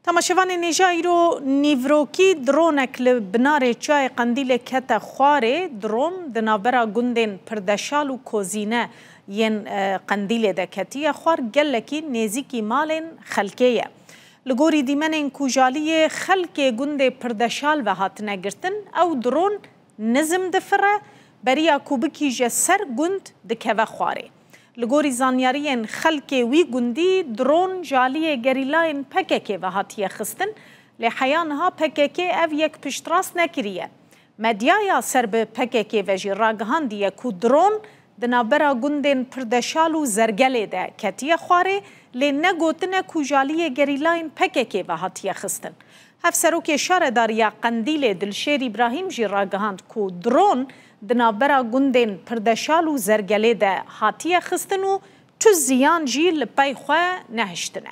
تماشاوان نیجایرو نیوروکی درونک لبنار چای قندیل کت خواره درون دنابرا گندن پردشال و کوزینه ین قندیل دکتی خوار گلکی نزیکی مالن خلکیه. لگوری دیمن کوجالی خلک گند پردشال و هات نگرتن او درون نظم دفره بریا کوبکی جسر گند دکوه خواره. لگوری زانیارین خلک وی گندی درون جالی گریلاین پککی و هاتیه خستن لحیانها پککی او یک پشتراس نکریه. مدیایا سر به پککی و جی راگهاندیه کو درون دنابرا گندن پردشال و زرگله ده کتیه خواره لی نگوتنه کو جالی گریلاین پککی و هاتیه خستن. هف سروک شارداریا قندیل دلشیر ابراهیم جی راگهاند کو درون دنابرا گندن پردشال و زرگله ده هاتیه خستن و چو زیان جی لپای خواه نهشتنه.